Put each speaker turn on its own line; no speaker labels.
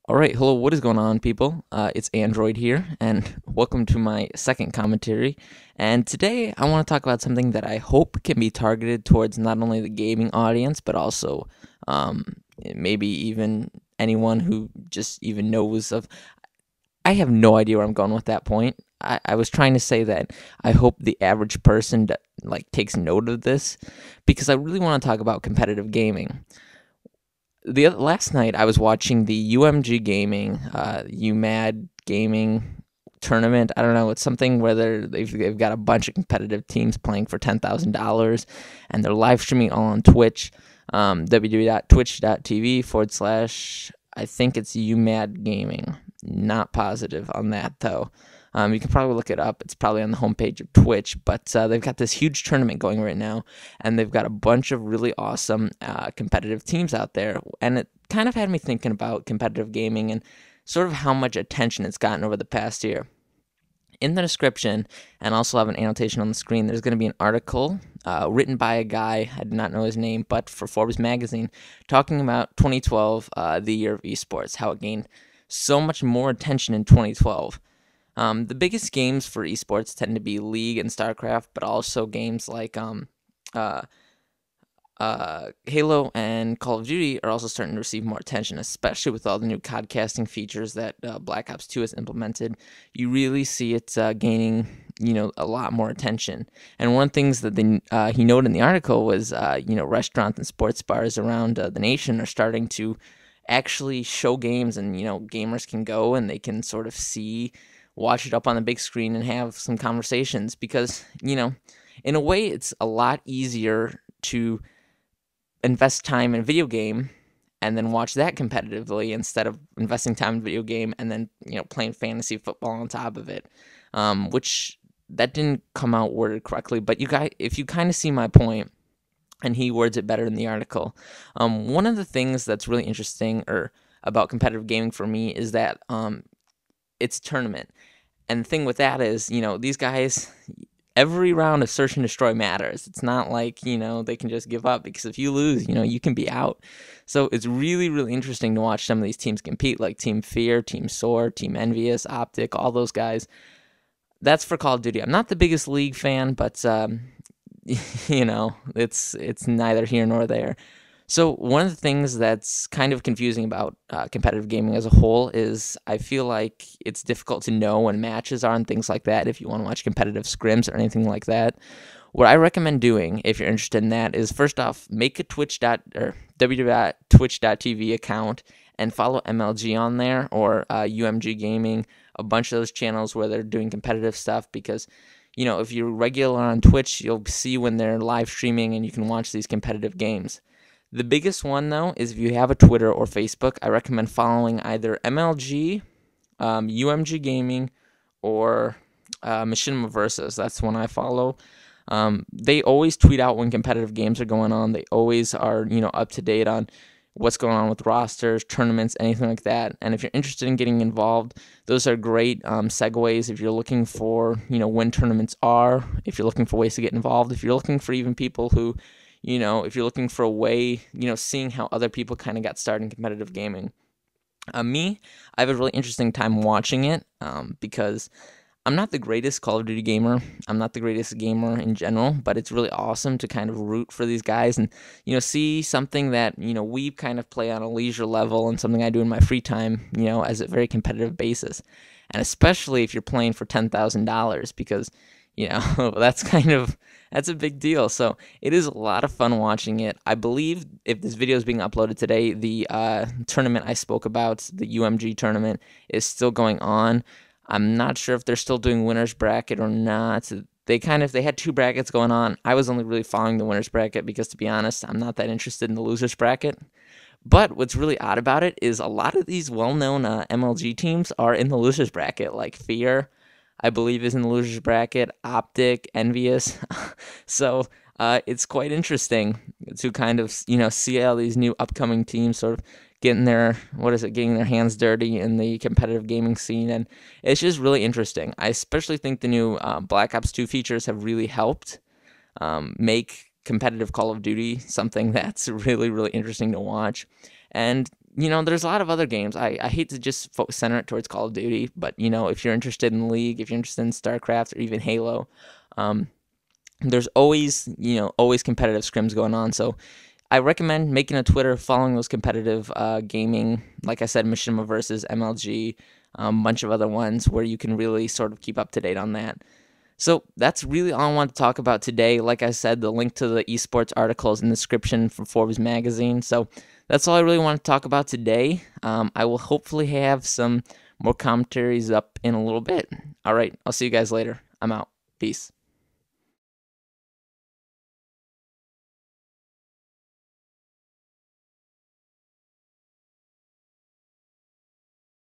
All right, hello, what is going on, people? It's Android here, and welcome to my second commentary. And today I want to talk about something that I hope can be targeted towards not only the gaming audience, but also maybe even anyone who just even knows of. I have no idea where I'm going with that point. I was trying to say that I hope the average person takes note of this because I really want to talk about competitive gaming. Last night I was watching the UMG Gaming, UMAD Gaming tournament. I don't know. It's something where they've got a bunch of competitive teams playing for $10,000, and they're live streaming all on Twitch, www.twitch.tv/ I think it's UMAD Gaming. Not positive on that though. You can probably look it up. It's probably on the homepage of Twitch, but they've got this huge tournament going right now, and they've got a bunch of really awesome competitive teams out there. And it kind of had me thinking about competitive gaming and sort of how much attention it's gotten over the past year. In the description, and also have an annotation on the screen, there's going to be an article written by a guy, I did not know his name, but for Forbes magazine, talking about 2012, the year of esports, how it gained so much more attention in 2012. The biggest games for esports tend to be League and StarCraft, but also games like uh, Halo and Call of Duty are also starting to receive more attention, especially with all the new codcasting features that Black Ops 2 has implemented. You really see it gaining, a lot more attention. And one of the things that he noted in the article was, restaurants and sports bars around the nation are starting to actually show games, and gamers can go and they can sort of watch it up on the big screen and have some conversations because, in a way, it's a lot easier to invest time in a video game and then watch that competitively instead of investing time in a video game and then, playing fantasy football on top of it, which that didn't come out worded correctly. But you guys, if you kind of see my point, and he words it better in the article. One of the things that's really interesting about competitive gaming for me is that it's tournament. And the thing with that is, these guys, every round of search and destroy matters. It's not like, they can just give up because if you lose, you can be out. So it's really, really interesting to watch some of these teams compete, like Team Fear, Team Soar, Team Envious, Optic, all those guys. That's for Call of Duty. I'm not the biggest League fan, but it's neither here nor there. So one of the things that's kind of confusing about competitive gaming as a whole is I feel like it's difficult to know when matches are and things like that if you want to watch competitive scrims or anything like that. What I recommend doing if you're interested in that is first off, make a www.twitch.tv account and follow MLG on there or UMG Gaming, a bunch of those channels where they're doing competitive stuff because if you're regular on Twitch, you'll see when they're live streaming and you can watch these competitive games. The biggest one, though, is if you have a Twitter or Facebook, I recommend following either MLG, UMG Gaming, or Machinima Versus. That's one I follow. They always tweet out when competitive games are going on. They always are, up to date on what's going on with rosters, tournaments, anything like that. And if you're interested in getting involved, those are great segues if you're looking for, when tournaments are, if you're looking for ways to get involved, if you're looking for even people who, if you're looking for a way, seeing how other people kind of got started in competitive gaming. I have a really interesting time watching it because I'm not the greatest Call of Duty gamer. I'm not the greatest gamer in general, but it's really awesome to kind of root for these guys and, see something that, we kind of play on a leisure level and something I do in my free time, as a very competitive basis. And especially if you're playing for $10,000 because, that's a big deal. So it is a lot of fun watching it. I believe if this video is being uploaded today, the tournament I spoke about, the UMG tournament, is still going on. I'm not sure if they're still doing winner's bracket or not. They had two brackets going on. I was only really following the winner's bracket because, to be honest, I'm not that interested in the loser's bracket. But what's really odd about it is a lot of these well-known MLG teams are in the loser's bracket, like Fear, I believe, is in the loser's bracket, Optic, Envious. So it's quite interesting to kind of, see how these new upcoming teams sort of getting their hands dirty in the competitive gaming scene, and it's just really interesting. I especially think the new Black Ops 2 features have really helped make competitive Call of Duty something that's really, really interesting to watch. And there's a lot of other games. I hate to just center it towards Call of Duty, but if you're interested in League, if you're interested in StarCraft or even Halo, um, there's always competitive scrims going on. So I recommend making a Twitter, following those competitive gaming, like I said, Machinima versus MLG, a bunch of other ones where you can really sort of keep up to date on that. So that's really all I want to talk about today. Like I said, the link to the esports article is in the description for Forbes magazine. So that's all I really want to talk about today. I will hopefully have some more commentaries up in a little bit. All right, I'll see you guys later. I'm out. Peace.